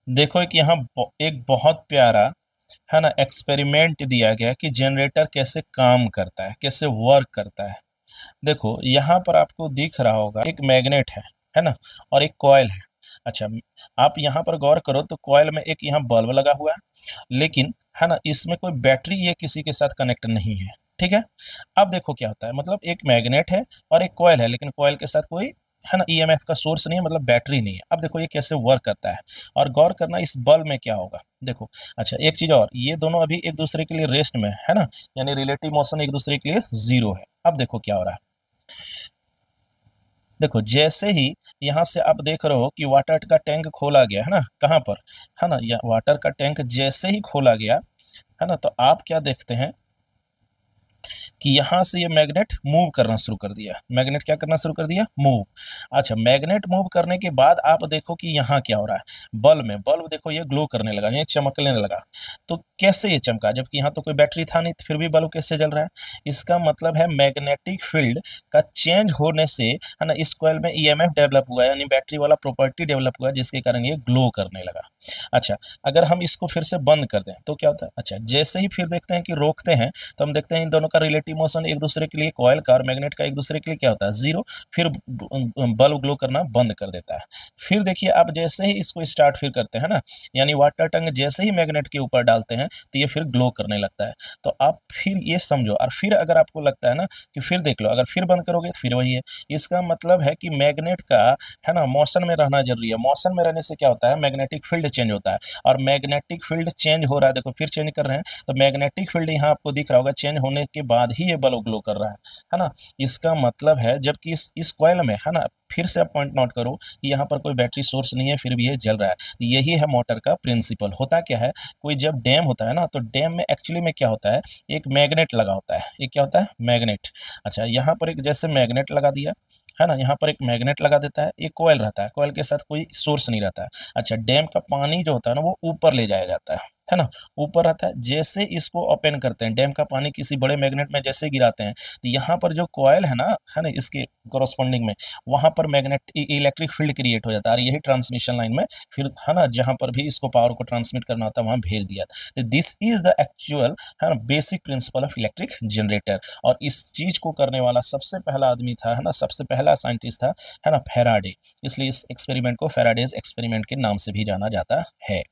देखो एक यहाँ एक बहुत प्यारा है ना एक्सपेरिमेंट दिया गया है कि जनरेटर कैसे काम करता है, कैसे वर्क करता है। देखो यहाँ पर आपको दिख रहा होगा एक मैग्नेट है ना, और एक कॉइल है। अच्छा, आप यहाँ पर गौर करो तो कॉइल में एक यहाँ बल्ब लगा हुआ है, लेकिन है ना इसमें कोई बैटरी ये किसी के साथ कनेक्ट नहीं है। ठीक है। अब देखो क्या होता है, मतलब एक मैग्नेट है और एक कॉइल है, लेकिन कॉइल के साथ कोई है ना ईएमएफ का सोर्स नहीं है, मतलब बैटरी नहीं है। अब देखो ये कैसे वर्क करता है, और गौर करना इस बल्ब में क्या होगा। देखो, अच्छा एक चीज और, ये दोनों अभी एक दूसरे के लिए रेस्ट में है ना, यानी रिलेटिव मोशन एक दूसरे के लिए जीरो है। अब देखो क्या हो रहा है। देखो जैसे ही यहाँ से आप देख रहे हो कि वाटर का टैंक खोला गया है ना, कहाँ पर, है ना, या वाटर का टैंक जैसे ही खोला गया है ना, तो आप क्या देखते हैं कि यहाँ से ये मैग्नेट मूव करना शुरू कर दिया। मैग्नेट क्या करना शुरू कर दिया, मूव। अच्छा, मैग्नेट मूव करने के बाद आप देखो कि यहाँ क्या हो रहा है, बल्ब में, बल्ब देखो ये ग्लो करने लगा, ये चमकने लगा। तो कैसे ये चमका, जबकि यहाँ तो कोई बैटरी था नहीं, तो फिर भी बल्ब कैसे जल रहा है। इसका मतलब है मैग्नेटिक फील्ड का चेंज होने से है ना इस कॉइल में ईएमएफ डेवलप हुआ है, यानी बैटरी वाला प्रॉपर्टी डेवलप हुआ है, जिसके कारण ये ग्लो करने लगा। अच्छा, अगर हम इसको फिर से बंद कर दें तो क्या होता है। अच्छा, जैसे ही फिर देखते हैं कि रोकते हैं, तो हम देखते हैं इन दोनों का रिलेटिव मोशन एक दूसरे के लिए, कॉइल का और मैग्नेट का एक दूसरे के लिए क्या होता है, जीरो। फिर बल्ब ग्लो करना बंद कर देता है। फिर देखिए आप जैसे ही इसको स्टार्ट फिर करते हैं ना, यानी वाटर टंग जैसे ही मैग्नेट के ऊपर डालते हैं तो ये फिर ग्लो करने लगता है। तो आप फिर ये समझो, और फिर अगर आपको लगता है ना कि फिर देख लो, अगर फिर बंद करोगे तो फिर वही है। इसका मतलब है कि मैग्नेट का है ना मोशन में रहना जरूरी है। मोशन में रहने से क्या होता है, मैग्नेटिक फील्ड चेंज होता है, और मैग्नेटिक फील्ड चेंज हो रहा है, देखो फिर चेंज कर रहे हैं, तो मैग्नेटिक फील्ड यहाँ आपको दिख रहा होगा, चेंज होने के बाद ही ये बल्ब ग्लो कर रहा है ना। इसका मतलब है, जबकि इस कॉइल में है ना, फिर से आप पॉइंट नोट करो कि यहाँ पर कोई बैटरी सोर्स नहीं है, फिर भी ये जल रहा है। यही है मोटर का प्रिंसिपल। होता क्या है, कोई जब डैम होता है ना, तो डैम में एक्चुअली में क्या होता है, एक मैग्नेट लगा होता है। ये क्या होता है, मैग्नेट। अच्छा, यहाँ पर एक जैसे मैग्नेट लगा दिया है ना, यहाँ पर एक मैग्नेट लगा देता है, एक कोयल रहता है, कोयल के साथ कोई सोर्स नहीं रहता है। अच्छा, डैम का पानी जो होता है ना वो ऊपर ले जाया जाता है ना, ऊपर रहता है। जैसे इसको ओपन करते हैं, डैम का पानी किसी बड़े मैग्नेट में जैसे गिराते हैं, तो यहाँ पर जो कॉयल है ना इसके कोरोस्पोंडिंग में, वहां पर मैग्नेट इलेक्ट्रिक फील्ड क्रिएट हो जाता है, और यही ट्रांसमिशन लाइन में फिर है ना जहां पर भी इसको पावर को ट्रांसमिट करना होता है वहां भेज दिया। तो दिस इज द एक्चुअल है ना basic principle of electric generator. और इस चीज को करने वाला सबसे पहला आदमी था, है ना, सबसे पहला साइंटिस्ट था, है ना, फैराडे। इसलिए इस एक्सपेरिमेंट को फैराडेज एक्सपेरिमेंट के नाम से भी जाना जाता है।